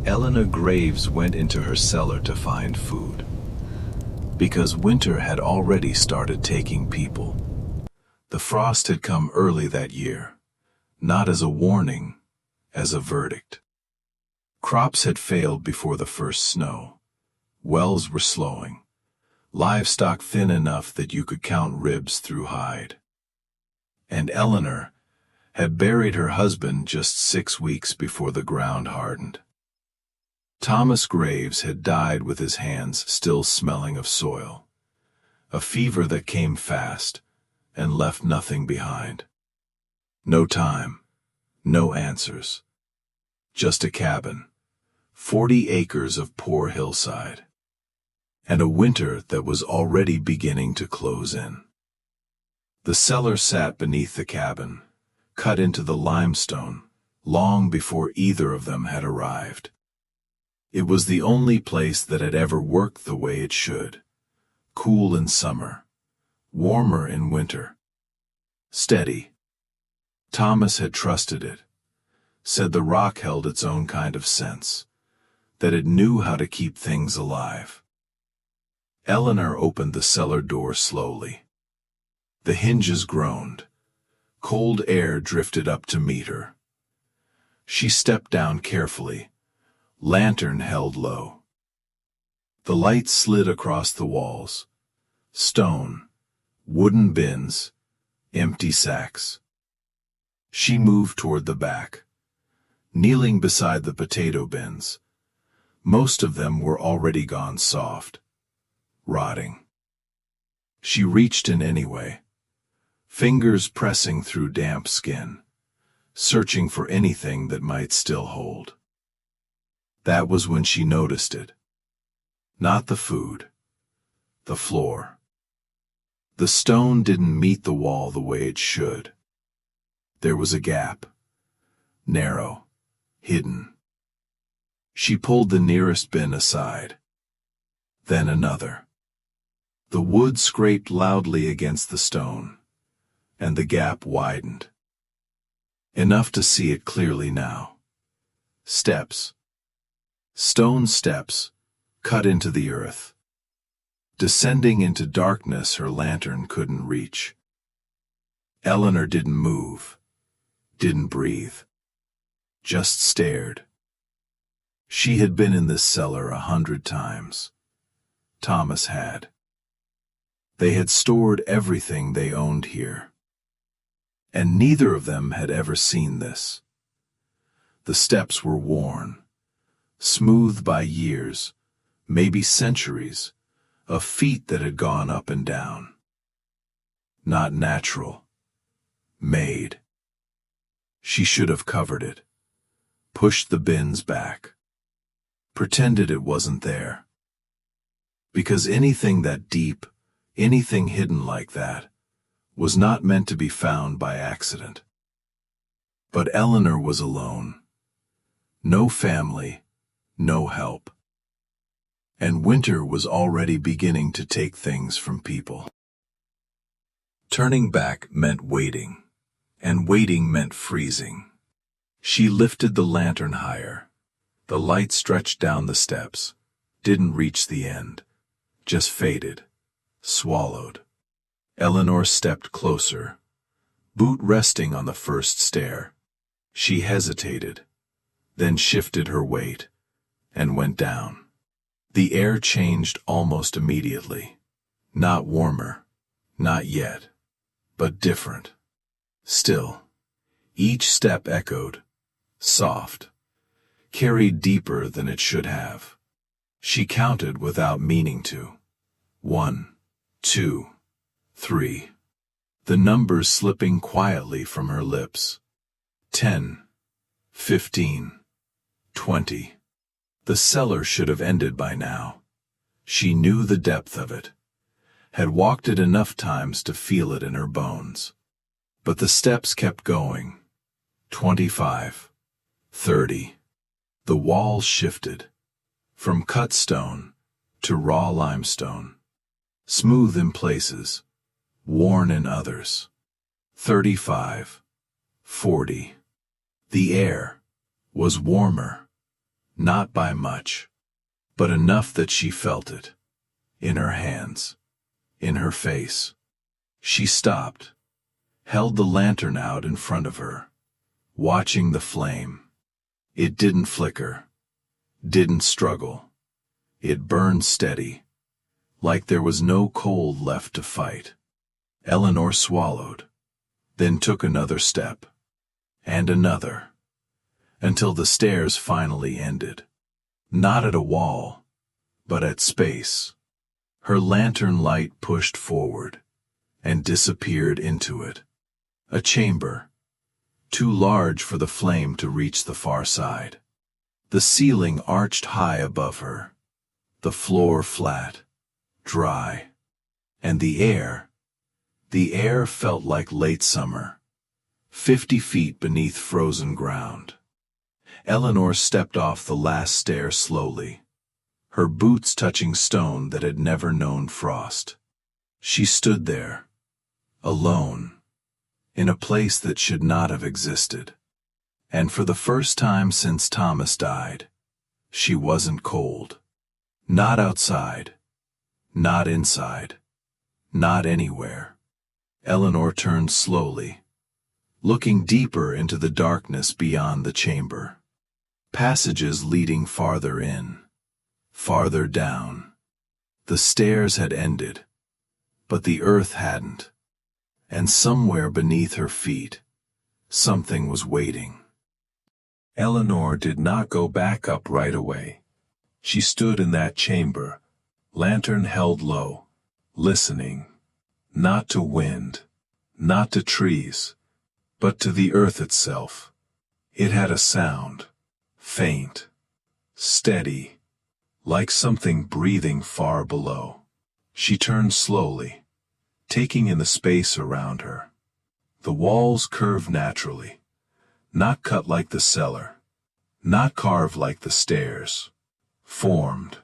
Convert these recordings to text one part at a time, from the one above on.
Elinor Graves went into her cellar to find food, because winter had already started taking people. The frost had come early that year, not as a warning, as a verdict. Crops had failed before the first snow. Wells were slowing. Livestock thin enough that you could count ribs through hide. And Elinor had buried her husband just 6 weeks before the ground hardened. Thomas Graves had died with his hands still smelling of soil, a fever that came fast and left nothing behind. No time, no answers. Just a cabin, 40 acres of poor hillside, and a winter that was already beginning to close in. The cellar sat beneath the cabin, cut into the limestone, long before either of them had arrived. It was the only place that had ever worked the way it should, cool in summer, warmer in winter. Steady. Thomas had trusted it, said the rock held its own kind of sense, that it knew how to keep things alive. Elinor opened the cellar door slowly. The hinges groaned. Cold air drifted up to meet her. She stepped down carefully, lantern held low. The light slid across the walls. Stone, wooden bins, empty sacks. She moved toward the back, kneeling beside the potato bins. Most of them were already gone soft, rotting. She reached in anyway, fingers pressing through damp skin, searching for anything that might still hold. That was when she noticed it. Not the food, the floor. The stone didn't meet the wall the way it should. There was a gap, narrow, hidden. She pulled the nearest bin aside, then another. The wood scraped loudly against the stone, and the gap widened. Enough to see it clearly now. Steps. Stone steps, cut into the earth. Descending into darkness her lantern couldn't reach. Elinor didn't move, didn't breathe, just stared. She had been in this cellar 100 times. Thomas had. They had stored everything they owned here. And neither of them had ever seen this. The steps were worn, smoothed by years, maybe centuries, of feet that had gone up and down. Not natural. Made. She should have covered it, pushed the bins back, pretended it wasn't there. Because anything that deep, anything hidden like that, was not meant to be found by accident. But Elinor was alone. No family, no help. And winter was already beginning to take things from people. Turning back meant waiting, and waiting meant freezing. She lifted the lantern higher. The light stretched down the steps, didn't reach the end, just faded, swallowed. Elinor stepped closer, boot resting on the first stair. She hesitated, then shifted her weight, and went down. The air changed almost immediately. Not warmer, not yet, but different. Still, each step echoed, soft, carried deeper than it should have. She counted without meaning to. 1, 2, 3. The numbers slipping quietly from her lips. 10, 15, 20. The cellar should have ended by now. She knew the depth of it, had walked it enough times to feel it in her bones. But the steps kept going. 25, 30. The walls shifted, from cut stone to raw limestone, smooth in places, worn in others. 35, 40. The air was warmer, Not by much, but enough that she felt it. In her hands, in her face. She stopped, held the lantern out in front of her, watching the flame. It didn't flicker, didn't struggle. It burned steady, like there was no cold left to fight. Elinor swallowed, then took another step, and another, until the stairs finally ended. Not at a wall, but at space. Her lantern light pushed forward, and disappeared into it. A chamber, too large for the flame to reach the far side. The ceiling arched high above her, the floor flat, dry, and the air felt like late summer, 50 feet beneath frozen ground. Elinor stepped off the last stair slowly, her boots touching stone that had never known frost. She stood there, alone, in a place that should not have existed. And for the first time since Thomas died, she wasn't cold. Not outside, not inside, not anywhere. Elinor turned slowly, looking deeper into the darkness beyond the chamber. Passages leading farther in, farther down. The stairs had ended, but the earth hadn't. And somewhere beneath her feet, something was waiting. Elinor did not go back up right away. She stood in that chamber, lantern held low, listening, not to wind, not to trees, but to the earth itself. It had a sound, faint, steady, like something breathing far below. She turned slowly, taking in the space around her. The walls curved naturally, not cut like the cellar, not carved like the stairs. Formed.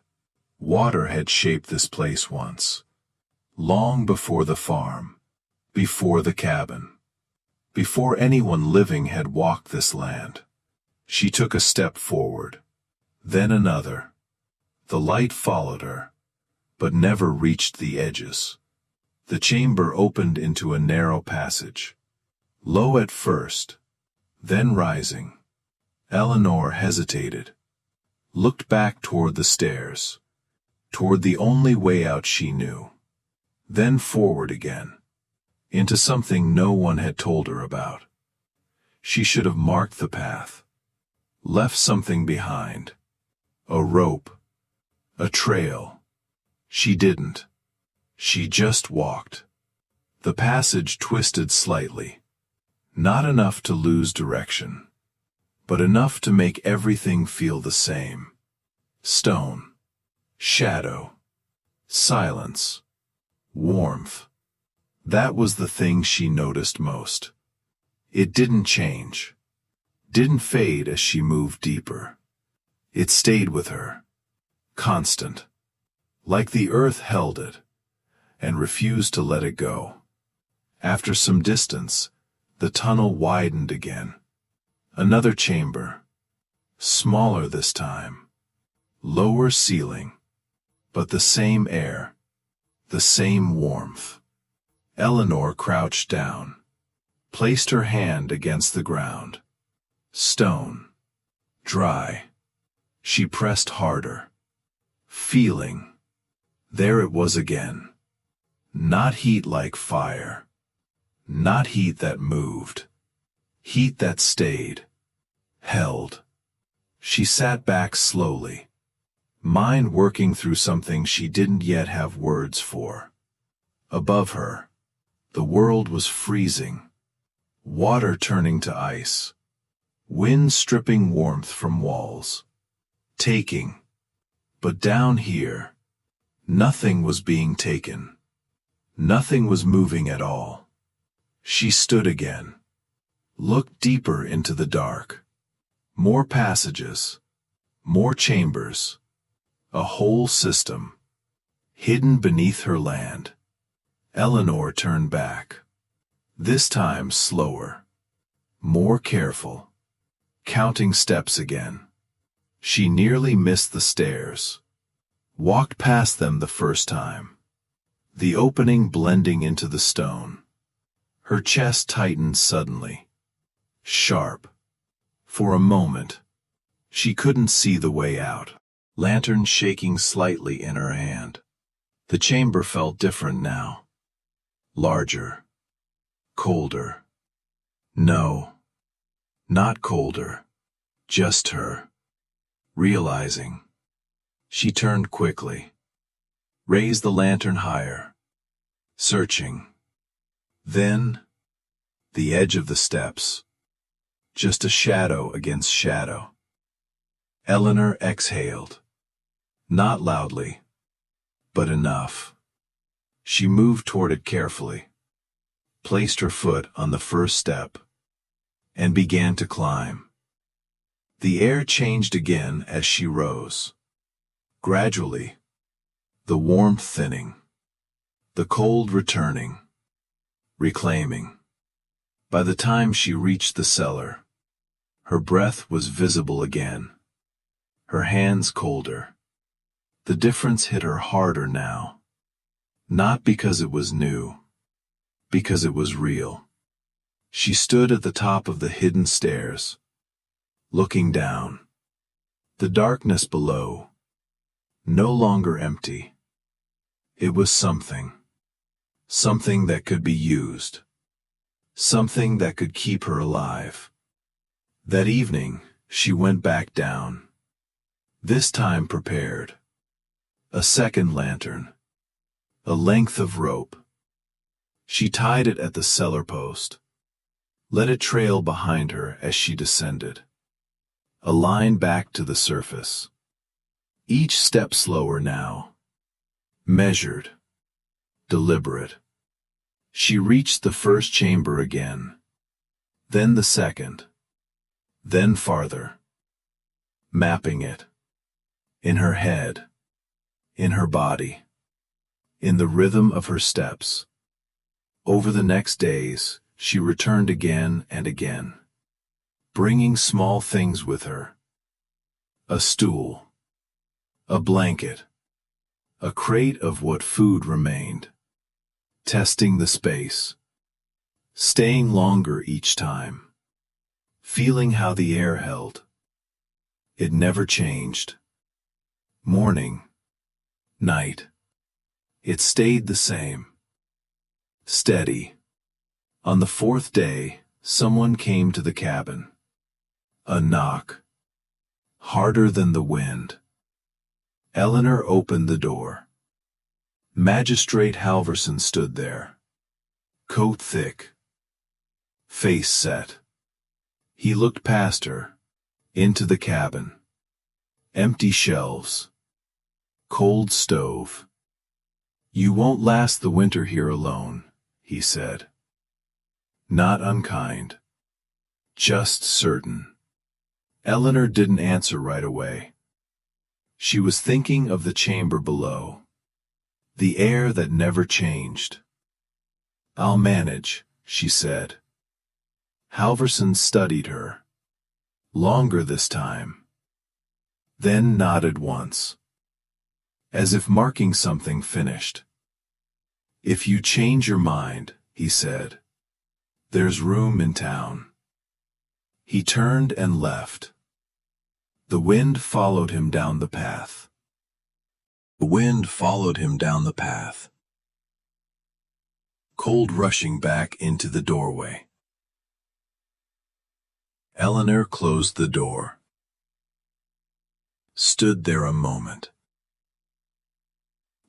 Water had shaped this place once. Long before the farm, before the cabin, before anyone living had walked this land. She took a step forward, then another. The light followed her, but never reached the edges. The chamber opened into a narrow passage, low at first, then rising. Elinor hesitated, looked back toward the stairs, toward the only way out she knew, then forward again, into something no one had told her about. She should have marked the path, left something behind, a rope, a trail. She didn't. She just walked. The passage twisted slightly, not enough to lose direction, but enough to make everything feel the same. Stone, shadow, silence, warmth. That was the thing she noticed most. It didn't change, didn't fade as she moved deeper. It stayed with her, constant, like the earth held it, and refused to let it go. After some distance, the tunnel widened again. Another chamber, smaller this time, lower ceiling, but the same air, the same warmth. Elinor crouched down, placed her hand against the ground. Stone, dry. She pressed harder, feeling. There it was again. Not heat like fire, not heat that moved. Heat that stayed, held. She sat back slowly, mind working through something she didn't yet have words for. Above her, the world was freezing, water turning to ice, wind stripping warmth from walls, taking. But down here, nothing was being taken. Nothing was moving at all. She stood again. Looked deeper into the dark. More passages, more chambers, a whole system, hidden beneath her land. Elinor turned back, this time slower, more careful, counting steps again. She nearly missed the stairs. Walked past them the first time. The opening blending into the stone. Her chest tightened suddenly. Sharp. For a moment, she couldn't see the way out. Lantern shaking slightly in her hand. The chamber felt different now. Larger. Colder. No. Not colder. Just her. Realizing. She turned quickly. Raised the lantern higher. Searching. Then, the edge of the steps. Just a shadow against shadow. Elinor exhaled. Not loudly, but enough. She moved toward it carefully, placed her foot on the first step, and began to climb. The air changed again as she rose. Gradually, the warmth thinning, the cold returning, reclaiming. By the time she reached the cellar, her breath was visible again, her hands colder. The difference hit her harder now. Not because it was new, because it was real. She stood at the top of the hidden stairs, looking down. The darkness below, no longer empty. It was something. Something that could be used. Something that could keep her alive. That evening, she went back down. This time prepared. A second lantern. A length of rope. She tied it at the cellar post. Let it trail behind her as she descended. A line back to the surface. Each step slower now. Measured. Deliberate. She reached the first chamber again. Then the second. Then farther. Mapping it. In her head. In her body. In the rhythm of her steps. Over the next days, she returned again and again, bringing small things with her. A stool. A blanket. A crate of what food remained. Testing the space. Staying longer each time. Feeling how the air held. It never changed. Morning. Night. It stayed the same. Steady. On the fourth day, someone came to the cabin. A knock. Harder than the wind. Elinor opened the door. Magistrate Halverson stood there. Coat thick. Face set. He looked past her. Into the cabin. Empty shelves. Cold stove. "You won't last the winter here alone," he said. Not unkind. Just certain. Elinor didn't answer right away. She was thinking of the chamber below. The air that never changed. "I'll manage," she said. Halverson studied her. Longer this time. Then nodded once. As if marking something finished. "If you change your mind," he said, "there's room in town." He turned and left. The wind followed him down the path. The wind followed him down the path. Cold rushing back into the doorway. Elinor closed the door. Stood there a moment.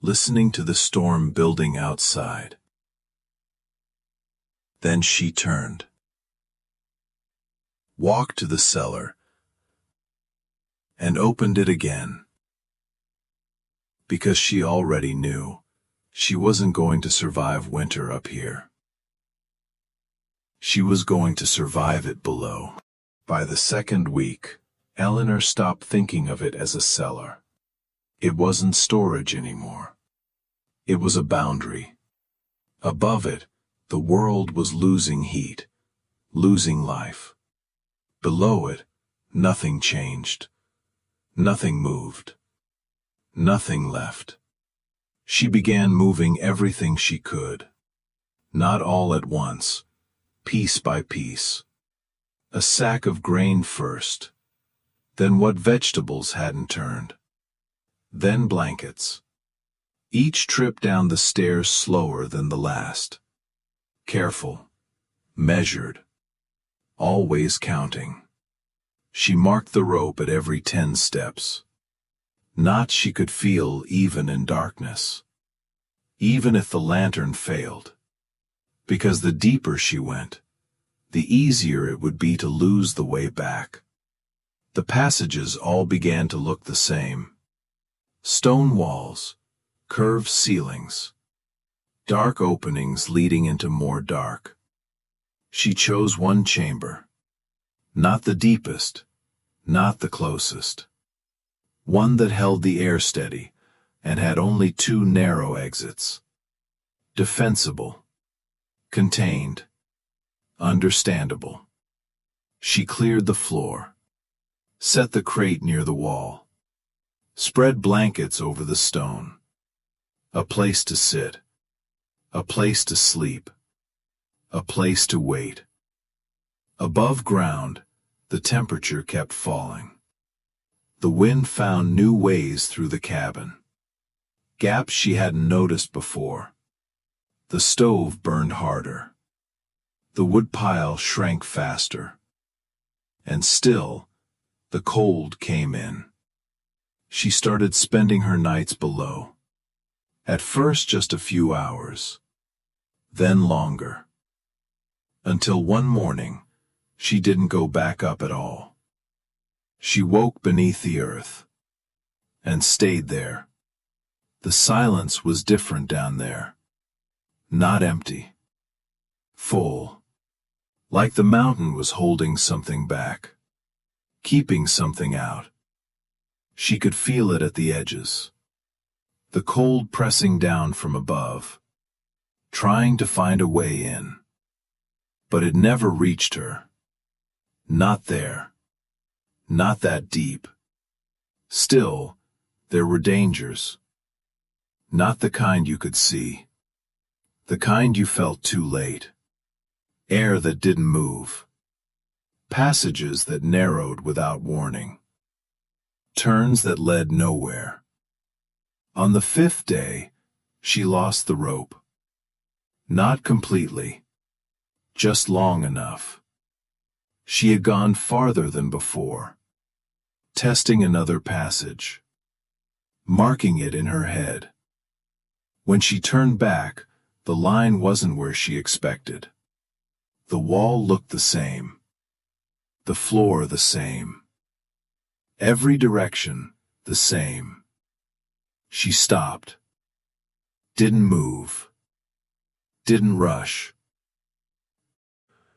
Listening to the storm building outside. Then she turned. Walked to the cellar. And opened it again. Because she already knew she wasn't going to survive winter up here. She was going to survive it below. By the second week, Elinor stopped thinking of it as a cellar. It wasn't storage anymore. It was a boundary. Above it, the world was losing heat, losing life. Below it, nothing changed. Nothing moved. Nothing left. She began moving everything she could. Not all at once, piece by piece. A sack of grain first. Then what vegetables hadn't turned. Then blankets. Each trip down the stairs slower than the last. Careful. Measured. Always counting. She marked the rope at every 10 steps. Knots she could feel even in darkness. Even if the lantern failed. Because the deeper she went, the easier it would be to lose the way back. The passages all began to look the same. Stone walls, curved ceilings, dark openings leading into more dark. She chose one chamber. Not the deepest, not the closest. One that held the air steady and had only 2 narrow exits. Defensible. Contained. Understandable. She cleared the floor. Set the crate near the wall. Spread blankets over the stone. A place to sit. A place to sleep. A place to wait. Above ground, the temperature kept falling. The wind found new ways through the cabin. Gaps she hadn't noticed before. The stove burned harder. The woodpile shrank faster. And still, the cold came in. She started spending her nights below. At first just a few hours. Then longer. Until one morning, she didn't go back up at all. She woke beneath the earth. And stayed there. The silence was different down there. Not empty. Full. Like the mountain was holding something back. Keeping something out. She could feel it at the edges. The cold pressing down from above. Trying to find a way in. But it never reached her. Not there. Not that deep. Still, there were dangers. Not the kind you could see. The kind you felt too late. Air that didn't move. Passages that narrowed without warning. Turns that led nowhere. On the 5th day, she lost the rope. Not completely. Just long enough. She had gone farther than before. Testing another passage. Marking it in her head. When she turned back, the line wasn't where she expected. The wall looked the same. The floor the same. Every direction the same. She stopped. Didn't move. Didn't rush.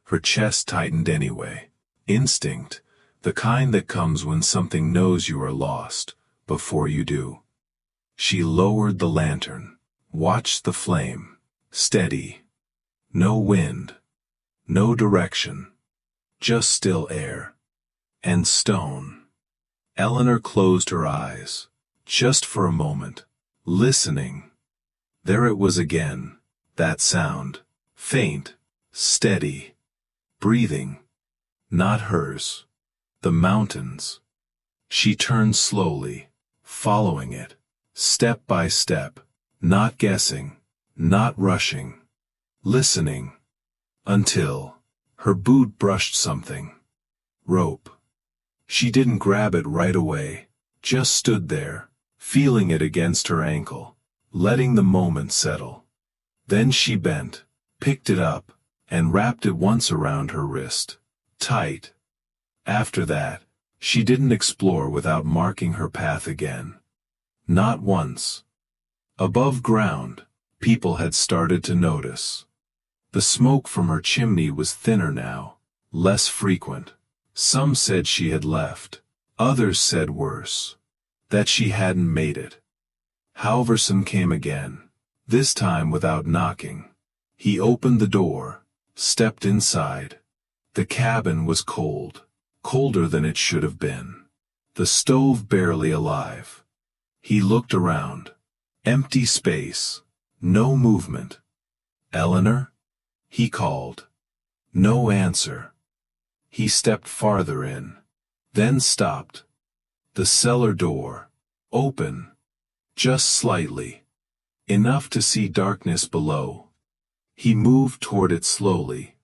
Her chest tightened anyway. Instinct, the kind that comes when something knows you are lost, before you do. She lowered the lantern, watched the flame, steady. No wind. No direction. Just still air. And stone. Elinor closed her eyes. Just for a moment. Listening. There it was again. That sound. Faint. Steady. Breathing. Not hers. The mountains. She turned slowly, following it. Step by step. Not guessing. Not rushing. Listening. Until her boot brushed something. Rope. She didn't grab it right away, just stood there, feeling it against her ankle, letting the moment settle. Then she bent, picked it up, and wrapped it once around her wrist. Tight. After that, she didn't explore without marking her path again. Not once. Above ground, people had started to notice. The smoke from her chimney was thinner now, less frequent. Some said she had left. Others said worse. That she hadn't made it. Halverson came again, this time without knocking. He opened the door, stepped inside. The cabin was cold, colder than it should have been. The stove barely alive. He looked around. Empty space. No movement. "Elinor?" he called. No answer. He stepped farther in. Then stopped. The cellar door. Open. Just slightly. Enough to see darkness below. He moved toward it slowly.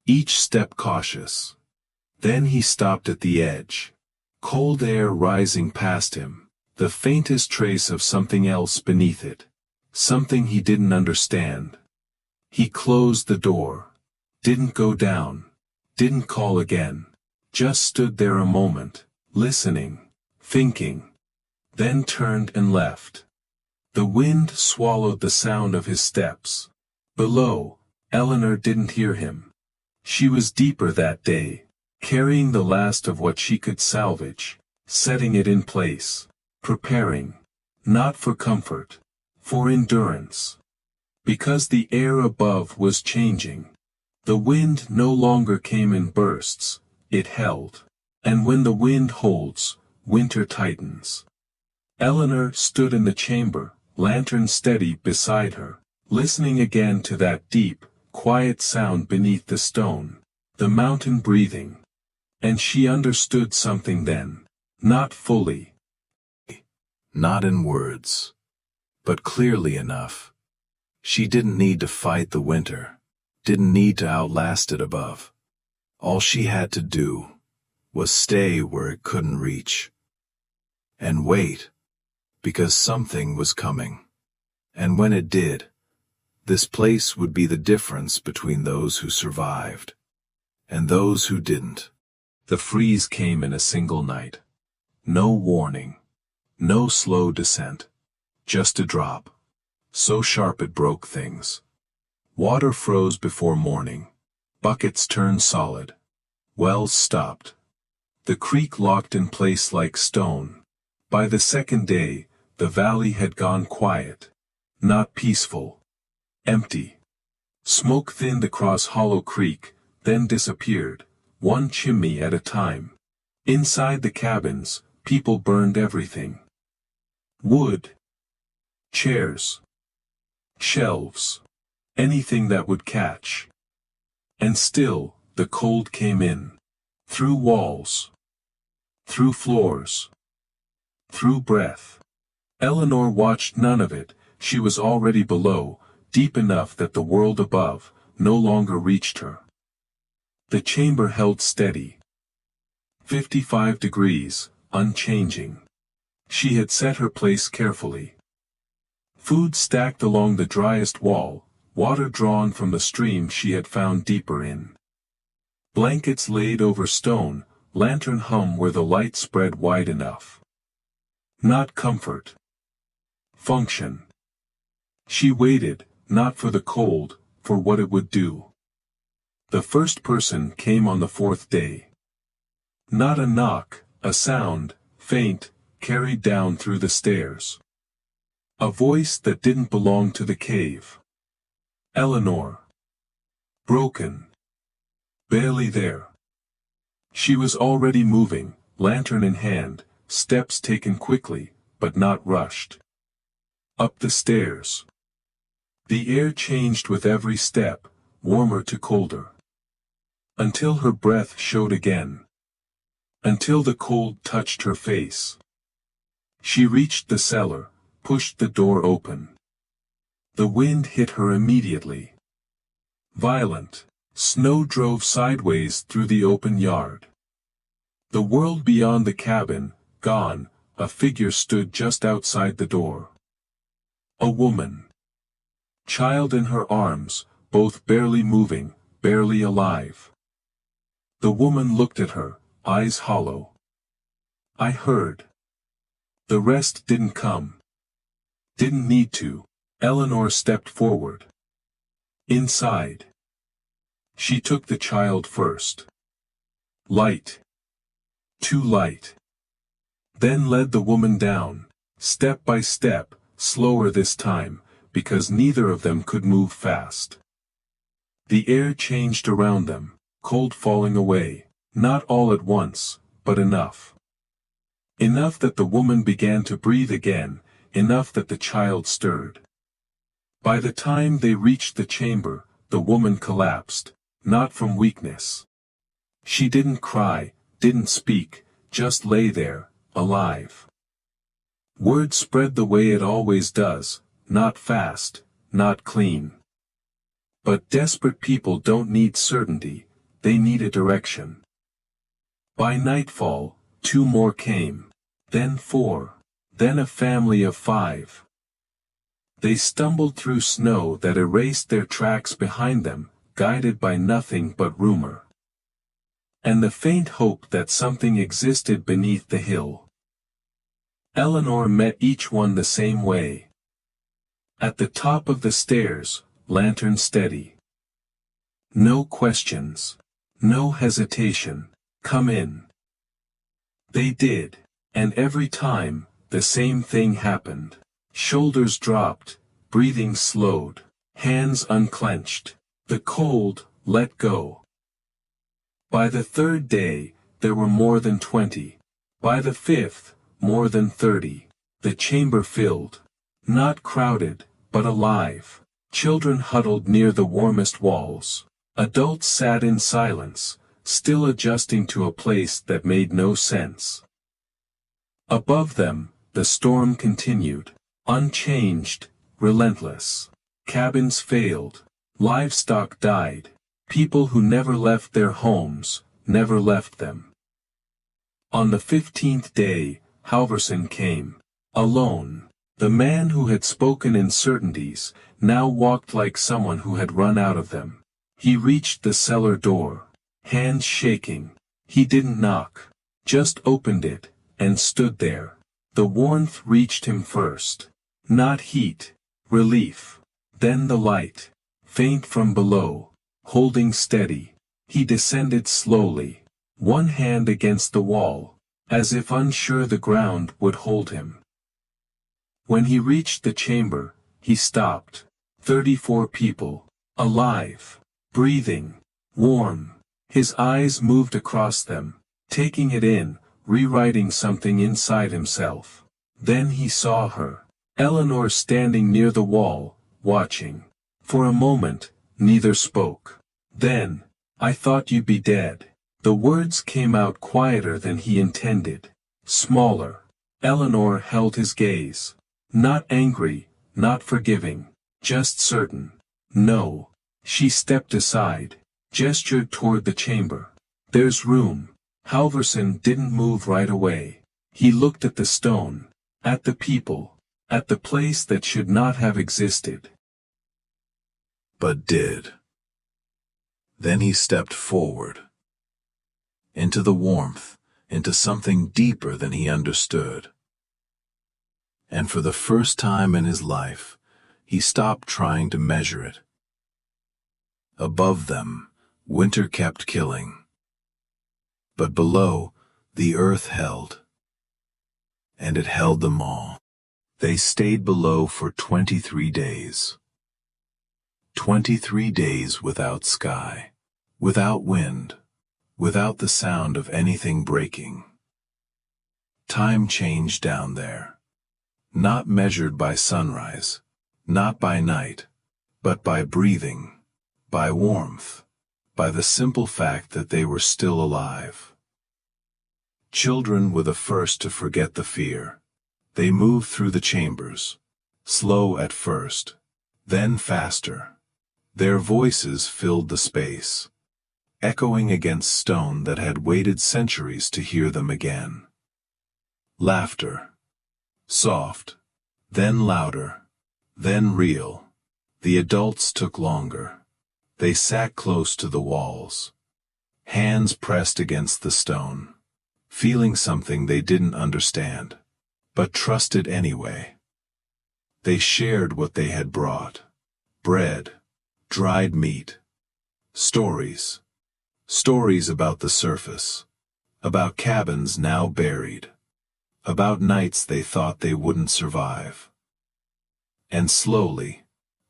Each step cautious. Then he stopped at the edge. Cold air rising past him. The faintest trace of something else beneath it. Something he didn't understand. He closed the door. Didn't go down. Didn't call again. Just stood there a moment, listening, thinking. Then turned and left. The wind swallowed the sound of his steps. Below, Elinor didn't hear him. She was deeper that day, carrying the last of what she could salvage, setting it in place, preparing, not for comfort, for endurance. Because the air above was changing. The wind no longer came in bursts, it held. And when the wind holds, winter tightens. Elinor stood in the chamber, lantern steady beside her, listening again to that deep, quiet sound beneath the stone, the mountain breathing. And she understood something then, not fully. Not in words, but clearly enough. She didn't need to fight the winter, didn't need to outlast it above. All she had to do was stay where it couldn't reach. And wait, because something was coming. And when it did, this place would be the difference between those who survived and those who didn't. The freeze came in a single night. No warning. No slow descent. Just a drop. So sharp it broke things. Water froze before morning. Buckets turned solid. Wells stopped. The creek locked in place like stone. By the second day, the valley had gone quiet. Not peaceful. Empty. Smoke thinned across Hollow Creek, then disappeared, one chimney at a time. Inside the cabins, people burned everything. Wood. Chairs. Shelves. Anything that would catch. And still, the cold came in. Through walls. Through floors. Through breath. Elinor watched none of it. She was already below, deep enough that the world above no longer reached her. The chamber held steady. 55 degrees, unchanging. She had set her place carefully. Food stacked along the driest wall, water drawn from the stream she had found deeper in. Blankets laid over stone, lantern hum where the light spread wide enough. Not comfort. Function. She waited, not for the cold, for what it would do. The first person came on the fourth day. Not a knock, a sound, faint, carried down through the stairs. A voice that didn't belong to the cave. Elinor. Broken. Barely there. She was already moving, lantern in hand, steps taken quickly, but not rushed. Up the stairs. The air changed with every step, warmer to colder. Until her breath showed again. Until the cold touched her face. She reached the cellar, pushed the door open. The wind hit her immediately. Violent. Snow drove sideways through the open yard. The world beyond the cabin, gone, a figure stood just outside the door. A woman. Child in her arms, both barely moving, barely alive. The woman looked at her, eyes hollow. I heard. The rest didn't come. Didn't need to. Elinor stepped forward. Inside. She took the child first. Light. Too light. Then led the woman down, step by step, slower this time, because neither of them could move fast. The air changed around them, cold falling away, not all at once, but enough. Enough that the woman began to breathe again, enough that the child stirred. By the time they reached the chamber, the woman collapsed, not from weakness. She didn't cry, didn't speak, just lay there, alive. Word spread the way it always does, not fast, not clean. But desperate people don't need certainty, they need a direction. By nightfall, 2 more came, then 4, then a family of 5. They stumbled through snow that erased their tracks behind them, guided by nothing but rumor. And the faint hope that something existed beneath the hill. Elinor met each one the same way. At the top of the stairs, lantern steady. No questions. No hesitation. Come in. They did, and every time, the same thing happened. Shoulders dropped, breathing slowed, hands unclenched. The cold let go. By the 3rd day, there were more than 20. By the 5th, more than 30. The chamber filled. Not crowded, but alive. Children huddled near the warmest walls. Adults sat in silence, still adjusting to a place that made no sense. Above them, the storm continued, unchanged, relentless. Cabins failed. Livestock died. People who never left their homes, never left them. On the 15th day, Halverson came. Alone. The man who had spoken in certainties, now walked like someone who had run out of them. He reached the cellar door. Hands shaking. He didn't knock. Just opened it, and stood there. The warmth reached him first. Not heat. Relief. Then the light. Faint from below. Holding steady. He descended slowly. One hand against the wall, as if unsure the ground would hold him. When he reached the chamber, he stopped. 34 people. Alive. Breathing. Warm. His eyes moved across them, taking it in, rewriting something inside himself. Then he saw her. Elinor standing near the wall, watching. For a moment, neither spoke. Then, I thought you'd be dead. The words came out quieter than he intended. Smaller. Elinor held his gaze. Not angry, not forgiving, just certain. No. She stepped aside, gestured toward the chamber. There's room. Halverson didn't move right away. He looked at the stone, at the people, at the place that should not have existed. But did. Then he stepped forward. Into the warmth, into something deeper than he understood. And for the first time in his life, he stopped trying to measure it. Above them, winter kept killing. But below, the earth held. And it held them all. They stayed below for 23 days. 23 days without sky, without wind, without the sound of anything breaking. Time changed down there. Not measured by sunrise, not by night, but by breathing, by warmth, by the simple fact that they were still alive. Children were the first to forget the fear. They moved through the chambers, slow at first, then faster. Their voices filled the space, echoing against stone that had waited centuries to hear them again. Laughter. Soft, then louder, then real. The adults took longer. They sat close to the walls, hands pressed against the stone, feeling something they didn't understand, but trusted anyway. They shared what they had brought: bread, dried meat, stories. Stories about the surface, about cabins now buried, about nights they thought they wouldn't survive. And slowly,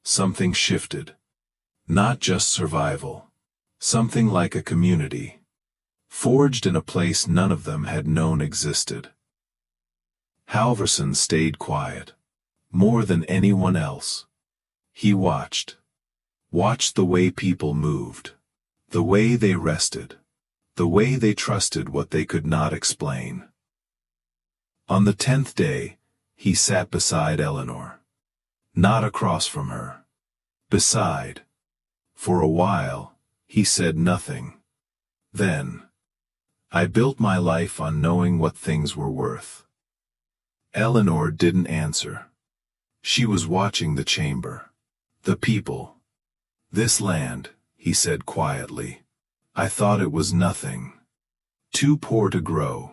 something shifted. Not just survival. Something like a community, forged in a place none of them had known existed. Halverson stayed quiet. More than anyone else. He watched. Watched the way people moved. The way they rested. The way they trusted what they could not explain. On the 10th day, he sat beside Elinor. Not across from her. Beside. For a while, he said nothing. Then, I built my life on knowing what things were worth. Elinor didn't answer. She was watching the chamber. The people. This land, he said quietly. I thought it was nothing. Too poor to grow.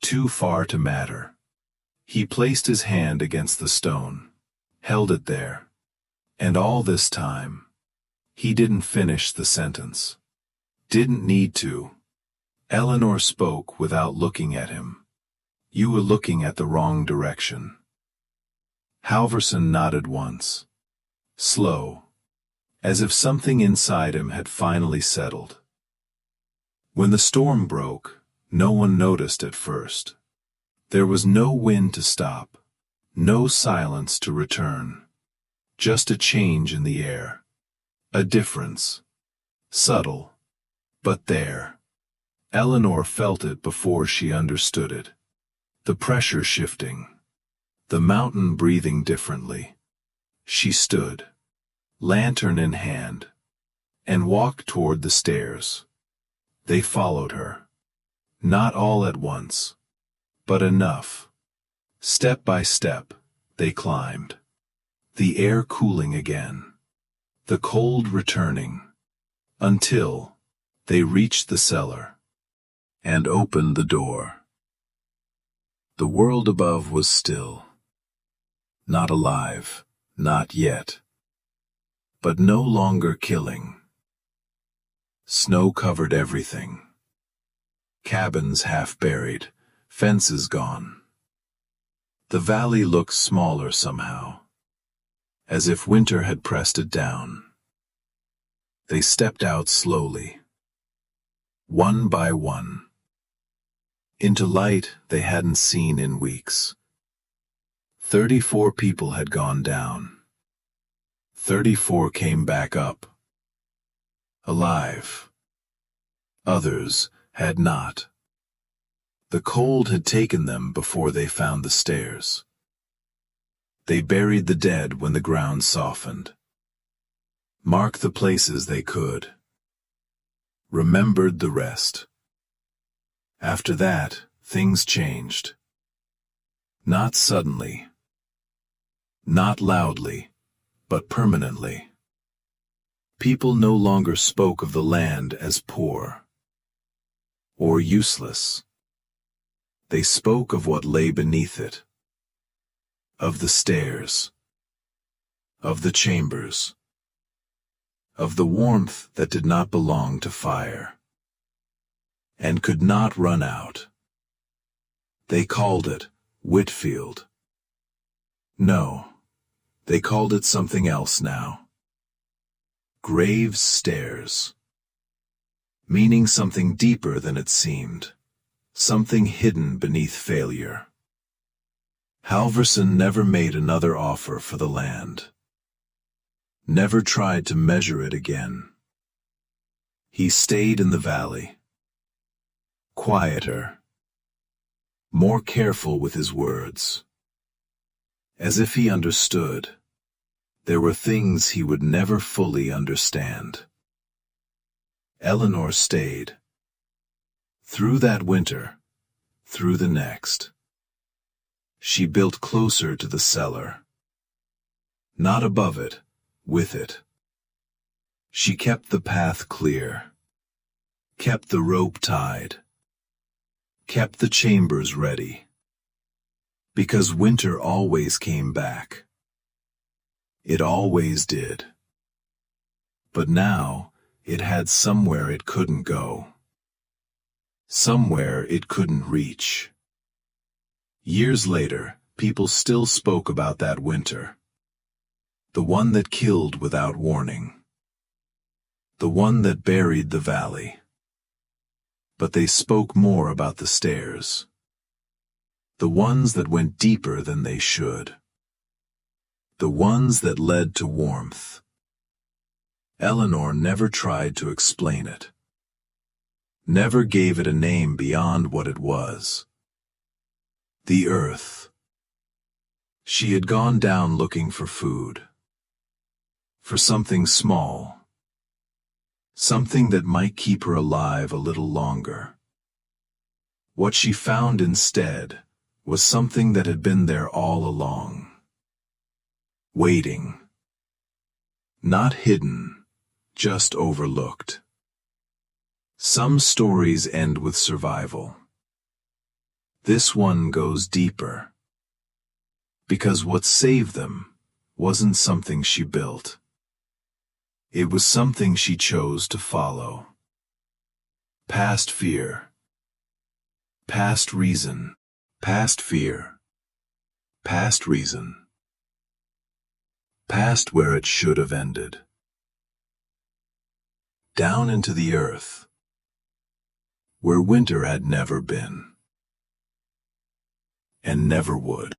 Too far to matter. He placed his hand against the stone. Held it there. And all this time, he didn't finish the sentence. Didn't need to. Elinor spoke without looking at him. You were looking at the wrong direction. Halverson nodded once. Slow. As if something inside him had finally settled. When the storm broke, no one noticed at first. There was no wind to stop. No silence to return. Just a change in the air. A difference. Subtle. But there. Elinor felt it before she understood it. The pressure shifting. The mountain breathing differently. She stood, lantern in hand, and walked toward the stairs. They followed her. Not all at once, but enough. Step by step, they climbed. The air cooling again. The cold returning. Until they reached the cellar and opened the door. The world above was still. Not alive, not yet. But no longer killing. Snow covered everything. Cabins half buried, fences gone. The valley looked smaller somehow, as if winter had pressed it down. They stepped out slowly, one by one, into light they hadn't seen in weeks. 34 people had gone down. 34 came back up. Alive. Others had not. The cold had taken them before they found the stairs. They buried the dead when the ground softened. Marked the places they could. Remembered the rest. After that, things changed. Not suddenly. Not loudly, but permanently. People no longer spoke of the land as poor or useless. They spoke of what lay beneath it, of the stairs, of the chambers, of the warmth that did not belong to fire and could not run out. They called it Whitfield. No, they called it something else now. Graves' Stairs. Meaning something deeper than it seemed. Something hidden beneath failure. Halverson never made another offer for the land. Never tried to measure it again. He stayed in the valley. Quieter. More careful with his words. As if he understood. There were things he would never fully understand. Elinor stayed. Through that winter, through the next. She built closer to the cellar. Not above it, with it. She kept the path clear. Kept the rope tied. Kept the chambers ready. Because winter always came back. It always did. But now, it had somewhere it couldn't go. Somewhere it couldn't reach. Years later, people still spoke about that winter. The one that killed without warning. The one that buried the valley. But they spoke more about the stairs. The ones that went deeper than they should. The ones that led to warmth. Elinor never tried to explain it. Never gave it a name beyond what it was. The earth. She had gone down looking for food. For something small. Something that might keep her alive a little longer. What she found instead was something that had been there all along. Waiting. Not hidden, just overlooked. Some stories end with survival. This one goes deeper. Because what saved them wasn't something she built. It was something she chose to follow. Past fear. Past reason. Past fear. Past reason. Past where it should have ended. Down into the earth. Where winter had never been. And never would.